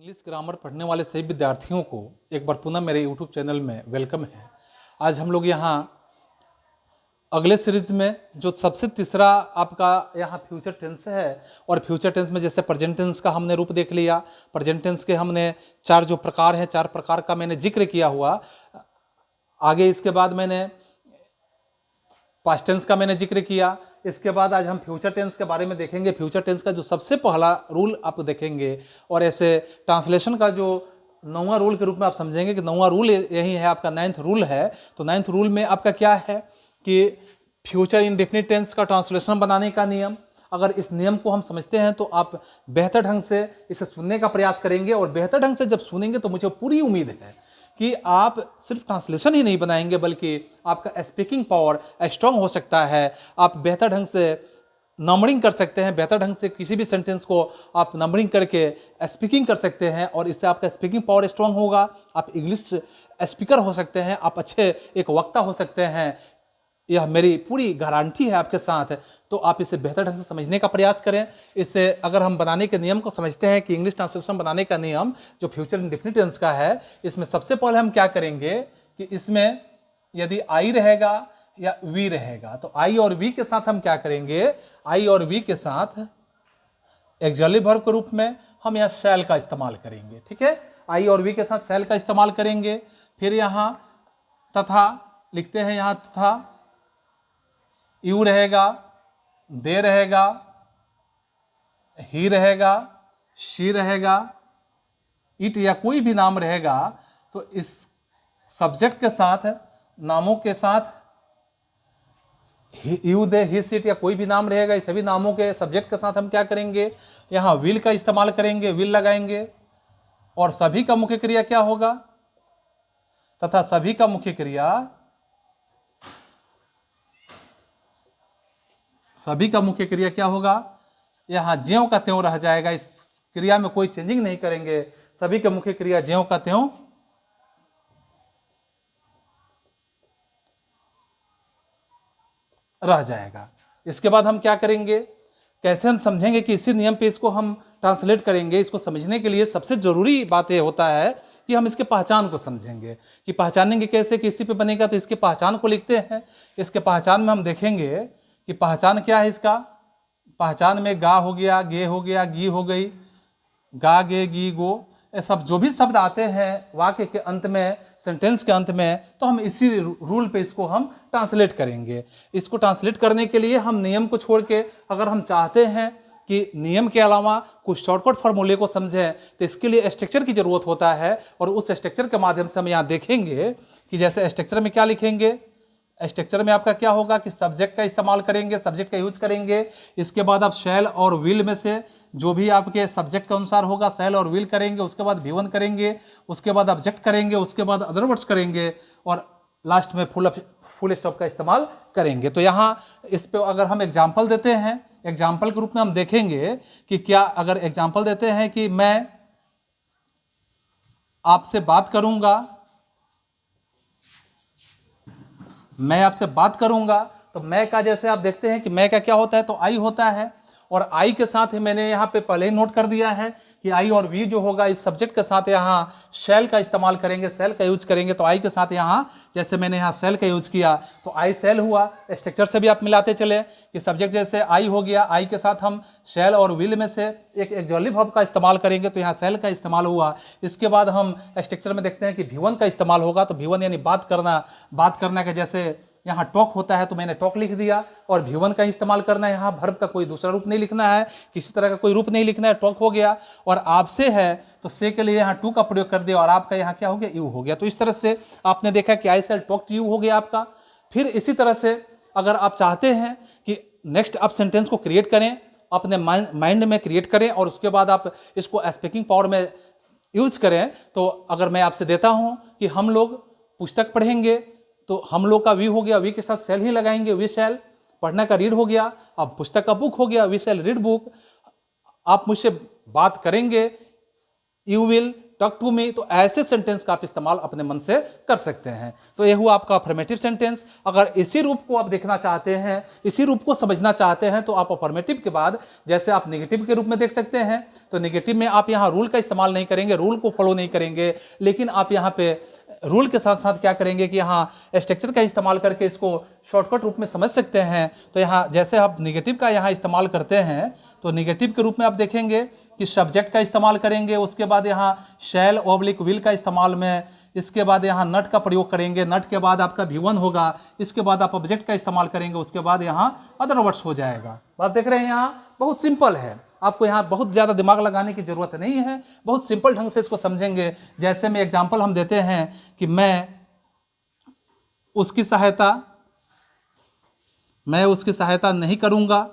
English grammar पढ़ने वाले सभी विद्यार्थियों को एक बार पुनः मेरे यूट्यूब चैनल में वेलकम है। आज हम लोग यहाँ अगले सीरीज में जो सबसे तीसरा आपका यहाँ फ्यूचर टेंस है, और फ्यूचर टेंस में जैसे प्रेजेंट टेंस का हमने रूप देख लिया, प्रेजेंट टेंस के हमने चार जो प्रकार हैं, चार प्रकार का मैंने जिक्र किया हुआ। आगे इसके बाद मैंने पास्ट टेंस का मैंने जिक्र किया। इसके बाद आज हम फ्यूचर टेंस के बारे में देखेंगे। फ्यूचर टेंस का जो सबसे पहला रूल आप देखेंगे, और ऐसे ट्रांसलेशन का जो 9वां रूल के रूप में आप समझेंगे कि 9वां रूल यही है, आपका 9th रूल है। तो 9th रूल में आपका क्या है कि फ्यूचर इंडेफिनिट टेंस का ट्रांसलेशन बनाने का नियम। अगर इस नियम को हम समझते हैं तो आप बेहतर ढंग से इसे सुनने का प्रयास करेंगे, और बेहतर ढंग से जब सुनेंगे तो मुझे पूरी उम्मीद है कि आप सिर्फ ट्रांसलेशन ही नहीं बनाएंगे, बल्कि आपका स्पीकिंग पावर स्ट्रांग हो सकता है। आप बेहतर ढंग से नंबरिंग कर सकते हैं, बेहतर ढंग से किसी भी सेंटेंस को आप नंबरिंग करके स्पीकिंग कर सकते हैं, और इससे आपका स्पीकिंग पावर स्ट्रांग होगा। आप इंग्लिश स्पीकर हो सकते हैं, आप अच्छे एक वक्ता हो सकते हैं। यह मेरी पूरी गारंटी है आपके साथ। तो आप इसे बेहतर ढंग से समझने का प्रयास करें। इससे अगर हम बनाने के नियम को समझते हैं कि इंग्लिश ट्रांसलेशन बनाने का नियम जो फ्यूचर इंडेफिनिट टेंस का है, इसमें सबसे पहले हम क्या करेंगे कि इसमें यदि आई रहेगा या वी रहेगा, तो आई और वी के साथ हम क्या करेंगे, आई और वी के साथ एक्सिलरी वर्ब के रूप में हम यहाँ शैल का इस्तेमाल करेंगे। ठीक है, आई और वी के साथ शैल का इस्तेमाल करेंगे। फिर यहाँ तथा लिखते हैं, यहाँ तथा यू रहेगा, दे रहेगा, ही रहेगा, शी रहेगा, इट या कोई भी नाम रहेगा। तो इस सब्जेक्ट के साथ, नामों के साथ you, they, he, C, it या कोई भी नाम रहेगा, इस सभी नामों के सब्जेक्ट के साथ हम क्या करेंगे, यहां विल का इस्तेमाल करेंगे, विल लगाएंगे। और सभी का मुख्य क्रिया क्या होगा, तथा सभी का मुख्य क्रिया, सभी का मुख्य क्रिया क्या होगा, यहां ज्यों का त्यों रह जाएगा। इस क्रिया में कोई चेंजिंग नहीं करेंगे, सभी का मुख्य क्रिया ज्यों का त्यों रह जाएगा। इसके बाद हम क्या करेंगे, कैसे हम समझेंगे कि इसी नियम पे इसको हम ट्रांसलेट करेंगे। इसको समझने के लिए सबसे जरूरी बात यह होता है कि हम इसके पहचान को समझेंगे। कि पहचानेंगे कैसे, कि इसी पे बनेगा, तो इसके पहचान को लिखते हैं। इसके पहचान में हम देखेंगे कि पहचान क्या है इसका। पहचान में गा हो गया, गे हो गया, गी हो गई, गा, गे, गी, गो, ये सब जो भी शब्द आते हैं वाक्य के अंत में, सेंटेंस के अंत में, तो हम इसी रूल पे इसको हम ट्रांसलेट करेंगे। इसको ट्रांसलेट करने के लिए हम नियम को छोड़ के, अगर हम चाहते हैं कि नियम के अलावा कुछ शॉर्टकट फॉर्मूले को समझें, तो इसके लिए स्ट्रक्चर की जरूरत होता है। और उस स्ट्रक्चर के माध्यम से हम यहाँ देखेंगे कि जैसे स्ट्रक्चर में क्या लिखेंगे। स्ट्रक्चर में आपका क्या होगा कि सब्जेक्ट का इस्तेमाल करेंगे, सब्जेक्ट का यूज करेंगे। इसके बाद आप शैल और विल में से जो भी आपके सब्जेक्ट के अनुसार होगा, शैल और विल करेंगे। उसके बाद भी1 करेंगे, उसके बाद ऑब्जेक्ट करेंगे, उसके बाद अदर वर्ड्स करेंगे, और लास्ट में फुल स्टॉप का इस्तेमाल करेंगे। तो यहाँ इस पे अगर हम एग्जाम्पल देते हैं, एग्जाम्पल के रूप में हम देखेंगे कि क्या, अगर एग्जाम्पल देते हैं कि मैं आपसे बात करूंगा, मैं आपसे बात करूंगा, तो मैं का जैसे आप देखते हैं कि मैं का क्या होता है, तो आई होता है। और आई के साथ ही मैंने यहाँ पे पहले ही नोट कर दिया है कि आई और वी जो होगा इस सब्जेक्ट के साथ यहाँ शैल का इस्तेमाल करेंगे, शैल का यूज करेंगे। तो आई के साथ यहाँ जैसे मैंने यहाँ शैल का यूज किया, तो आई शैल हुआ। स्ट्रक्चर से भी आप मिलाते चले कि सब्जेक्ट जैसे आई हो गया, आई के साथ हम शैल और विल में से एक एक्सिलरी वर्ब का इस्तेमाल करेंगे, तो यहाँ शैल का इस्तेमाल हुआ। इसके बाद हम स्ट्रक्चर में देखते हैं कि भी1 का इस्तेमाल होगा, तो भी1 यानी बात करना। बात करना के जैसे यहाँ टॉक होता है, तो मैंने टॉक लिख दिया। और भी1 का इस्तेमाल करना है, यहाँ वर्ब का कोई दूसरा रूप नहीं लिखना है, किसी तरह का कोई रूप नहीं लिखना है, टॉक हो गया। और आपसे है तो से के लिए यहाँ टू का प्रयोग कर दिया, और आपका यहाँ क्या हो गया, यू हो गया। तो इस तरह से आपने देखा कि आई शैल टॉक टू यू हो गया आपका। फिर इसी तरह से अगर आप चाहते हैं कि नेक्स्ट आप सेंटेंस को क्रिएट करें, अपने माइंड में क्रिएट करें, और उसके बाद आप इसको स्पीकिंग पावर में यूज करें, तो अगर मैं आपसे देता हूं कि हम लोग पुस्तक पढ़ेंगे, तो हम लोग का वी हो गया, वी के साथ शैल ही लगाएंगे, वी शैल। पढ़ना का रीड हो गया, अब पुस्तक का बुक हो गया, वी शैल रीड बुक। आप मुझसे बात करेंगे, you will talk to me, तो ऐसे सेंटेंस का आप इस्तेमाल अपने मन से कर सकते हैं। तो ये हुआ आपका अफर्मेटिव सेंटेंस। अगर इसी रूप को आप देखना चाहते हैं, इसी रूप को समझना चाहते हैं, तो आप अफर्मेटिव के बाद जैसे आप नेगेटिव के रूप में देख सकते हैं, तो नेगेटिव में आप यहाँ रूल का इस्तेमाल नहीं करेंगे, रूल को फॉलो नहीं करेंगे, लेकिन आप यहाँ पे रूल के साथ साथ क्या करेंगे कि यहाँ स्ट्रक्चर का इस्तेमाल करके इसको शॉर्टकट रूप में समझ सकते हैं। तो यहाँ जैसे आप निगेटिव का यहाँ इस्तेमाल करते हैं, तो निगेटिव के रूप में आप देखेंगे कि सब्जेक्ट का इस्तेमाल करेंगे, उसके बाद यहाँ शैल ऑब्लिक विल का इस्तेमाल में, इसके बाद यहाँ नट का प्रयोग करेंगे, नट के बाद आपका V1 होगा, इसके बाद आप ऑब्जेक्ट का इस्तेमाल करेंगे, उसके बाद यहाँ अदर वर्ड्स हो जाएगा। बात देख रहे हैं, यहाँ बहुत सिंपल है, आपको यहाँ बहुत ज़्यादा दिमाग लगाने की जरूरत नहीं है, बहुत सिंपल ढंग से इसको समझेंगे। जैसे में एग्जाम्पल हम देते हैं कि मैं उसकी सहायता नहीं करूँगा।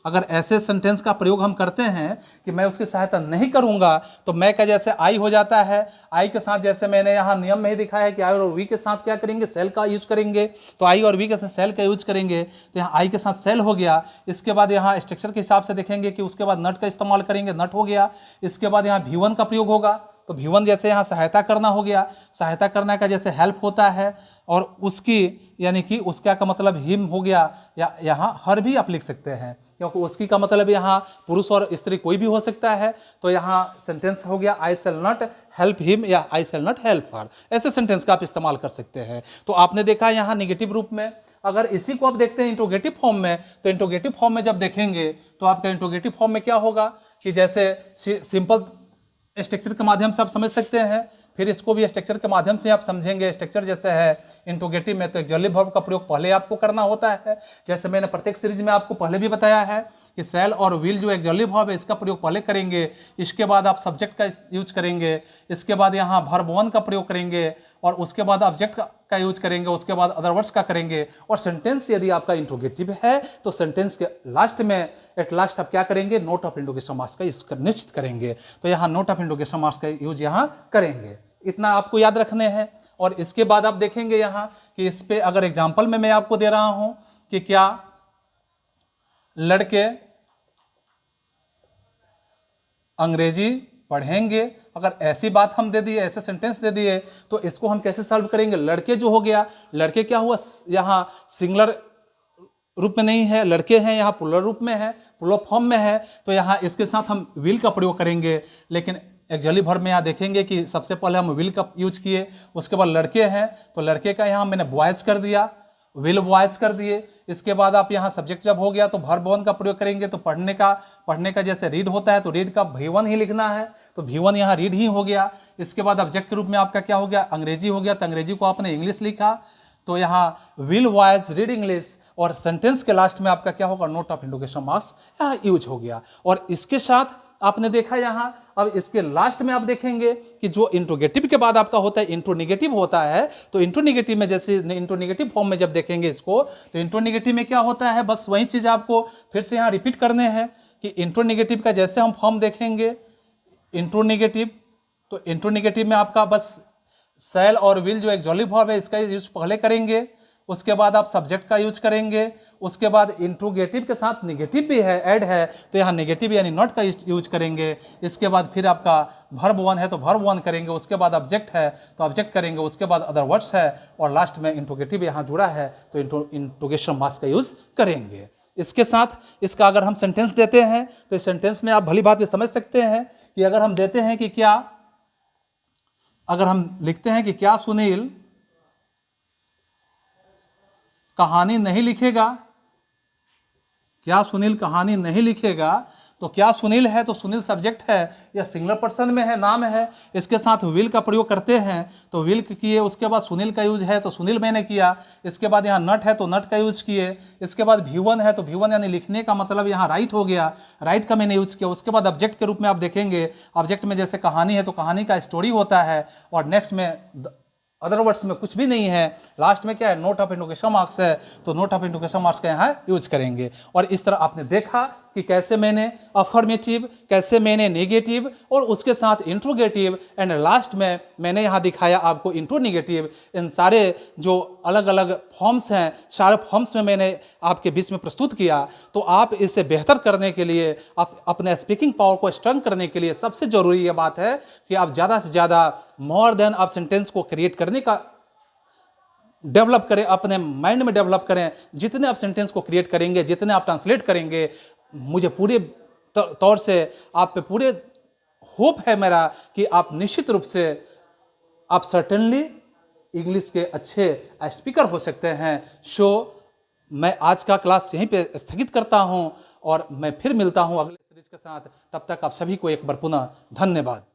अगर ऐसे सेंटेंस का प्रयोग हम करते हैं कि मैं उसकी सहायता नहीं करूंगा, तो मैं का जैसे आई हो जाता है, आई के साथ जैसे मैंने यहाँ नियम में ही दिखाया है कि आई और वी के साथ क्या करेंगे, सेल का यूज करेंगे। तो आई और वी के साथ सेल का यूज करेंगे, तो यहाँ आई के साथ सेल हो गया। इसके बाद यहाँ स्ट्रक्चर के हिसाब से देखेंगे कि उसके बाद नट का इस्तेमाल करेंगे, नट हो गया। इसके बाद यहाँ V1 का प्रयोग होगा, तो V1 जैसे यहाँ सहायता करना हो गया, सहायता करने का जैसे हेल्प होता है, और उसकी यानी कि उसका का मतलब हिम हो गया, या यहाँ हर भी आप लिख सकते हैं, क्योंकि उसकी का मतलब यहाँ पुरुष और स्त्री कोई भी हो सकता है। तो यहाँ सेंटेंस हो गया आई शैल नॉट हेल्प हिम या आई शैल नॉट हेल्प हर, ऐसे सेंटेंस का आप इस्तेमाल कर सकते हैं। तो आपने देखा यहाँ निगेटिव रूप में। अगर इसी को आप देखते हैं इंट्रोगेटिव फॉर्म में, तो इंट्रोगेटिव फॉर्म में जब देखेंगे तो आपका इंट्रोगेटिव फॉर्म में क्या होगा कि जैसे सिंपल स्ट्रक्चर के माध्यम से आप समझ सकते हैं, फिर इसको भी स्ट्रक्चर के माध्यम से आप समझेंगे। स्ट्रक्चर जैसे है इंट्रोगेटिव में, तो एक्सक्लूसिव वर्ब का प्रयोग पहले आपको करना होता है, जैसे मैंने प्रत्येक सीरीज में आपको पहले भी बताया है कि शैल और विल जो एक्सक्लूसिव वर्ब है इसका प्रयोग पहले करेंगे, इसके बाद आप सब्जेक्ट का यूज करेंगे, इसके बाद यहाँ वर्ब 1 का प्रयोग करेंगे, और उसके बाद ऑब्जेक्ट का यूज करेंगे, उसके बाद अदर वर्ड्स का करेंगे। और सेंटेंस यदि आपका इंट्रोगेटिव है तो सेंटेंस के लास्ट में एट लास्ट आप क्या करेंगे, नोट ऑफ इंट्रोगेशन मार्क्स का यूज निश्चित करेंगे। तो यहाँ नोट ऑफ इंट्रोगेशन मार्क्स का यूज यहाँ करेंगे, इतना आपको याद रखने हैं। और इसके बाद आप देखेंगे यहाँ कि इस पे अगर एग्जाम्पल में मैं आपको दे रहा हूं कि क्या लड़के अंग्रेजी पढ़ेंगे, अगर ऐसी बात हम दे दिए, ऐसे सेंटेंस दे दिए, तो इसको हम कैसे सॉल्व करेंगे। लड़के जो हो गया, लड़के क्या हुआ, यहाँ सिंगुलर रूप में नहीं है, लड़के हैं, यहाँ प्लुरल रूप में है, प्लुरल फॉर्म में है, तो यहाँ इसके साथ हम विल का प्रयोग करेंगे। लेकिन एक्सक्लूसिव वर्ब में यहाँ देखेंगे कि सबसे पहले हम विल का यूज किए, उसके बाद लड़के हैं तो लड़के का यहाँ मैंने बॉयज कर दिया, विल बॉयज कर दिए। इसके बाद आप यहाँ सब्जेक्ट जब हो गया तो वर्ब 1 का प्रयोग करेंगे, तो पढ़ने का जैसे रीड होता है तो रीड का V1 ही लिखना है, तो V1 यहाँ रीड ही हो गया। इसके बाद ऑब्जेक्ट के रूप में आपका क्या हो गया, अंग्रेजी हो गया, तो अंग्रेजी को आपने इंग्लिश लिखा, तो यहाँ विल बॉयज रीड इंग्लिश। और सेंटेंस के लास्ट में आपका क्या होगा, नोट ऑफ इंट्रोगेशन मार्क्स यहाँ यूज हो गया। और इसके साथ आपने देखा यहाँ, अब इसके लास्ट में आप देखेंगे कि जो इंट्रोगेटिव के बाद आपका होता है इंट्रोनेगेटिव होता है, तो इंट्रोनेगेटिव में जैसे इंट्रोनेगेटिव फॉर्म में जब देखेंगे इसको, तो इंट्रोनेगेटिव में क्या होता है, बस वही चीज आपको फिर से यहाँ रिपीट करने हैं कि इंट्रोनेगेटिव का जैसे हम फॉर्म देखेंगे इंट्रोनेगेटिव, तो इंट्रोनेगेटिव में आपका बस शैल और विल जो एक्सक्लूसिव वर्ब है इसका यूज पहले करेंगे, उसके बाद आप सब्जेक्ट का यूज करेंगे, उसके बाद इंट्रोगेटिव के साथ नेगेटिव भी है, ऐड है, तो यहाँ नेगेटिव यानी नॉट का यूज करेंगे। इसके बाद फिर आपका वर्ब 1 है तो वर्ब 1 करेंगे, उसके बाद ऑब्जेक्ट है तो ऑब्जेक्ट करेंगे, उसके बाद अदर वर्ड्स है, और लास्ट में इंट्रोगेटिव यहाँ जुड़ा है तो इंट्रोगेशन मार्क्स का यूज करेंगे। इसके साथ इसका अगर हम सेंटेंस देते हैं तो इस सेंटेंस में आप भली बात ये समझ सकते हैं कि अगर हम देते हैं कि क्या, अगर हम लिखते हैं कि क्या सुनील कहानी नहीं लिखेगा, क्या सुनील कहानी नहीं लिखेगा, तो क्या सुनील है तो सुनील सब्जेक्ट है या सिंगुलर पर्सन में है, नाम है, इसके साथ विल का प्रयोग करते हैं तो विल किए, उसके बाद सुनील का यूज है तो सुनील मैंने किया, इसके बाद यहाँ नट है तो नट का यूज किए, इसके बाद V1 है तो V1 यानी लिखने का मतलब यहाँ राइट हो गया, राइट का मैंने यूज किया। उसके बाद ऑब्जेक्ट के रूप में आप देखेंगे, ऑब्जेक्ट में जैसे कहानी है तो कहानी का स्टोरी होता है, और नेक्स्ट में अदर वर्ड्स में कुछ भी नहीं है, लास्ट में क्या है, नोट ऑफ इंट्रोगेशन मार्क्स है, तो नोट ऑफ इंट्रोगेशन मार्क्स का यहाँ यूज करेंगे। और इस तरह आपने देखा कि कैसे मैंने अफर्मेटिव, कैसे मैंने नेगेटिव और उसके साथ इंट्रोगेटिव एंड लास्ट में मैंने यहाँ दिखाया आपको इंट्रोनेगेटिव, इन सारे जो अलग अलग फॉर्म्स हैं, सारे फॉर्म्स में मैंने आपके बीच में प्रस्तुत किया। तो आप इसे बेहतर करने के लिए, आप अपने स्पीकिंग पावर को स्ट्रॉन्ग करने के लिए सबसे ज़रूरी ये बात है कि आप ज़्यादा से ज़्यादा मोर देन आप सेंटेंस को क्रिएट करने का डेवलप करें, अपने माइंड में डेवलप करें। जितने आप सेंटेंस को क्रिएट करेंगे, जितने आप ट्रांसलेट करेंगे, मुझे पूरे तौर से आप पे पूरे होप है मेरा कि आप निश्चित रूप से आप सर्टेनली इंग्लिश के अच्छे स्पीकर हो सकते हैं। मैं आज का क्लास यहीं पे स्थगित करता हूं और मैं फिर मिलता हूं अगले सीरीज के साथ। तब तक आप सभी को एक बार पुनः धन्यवाद।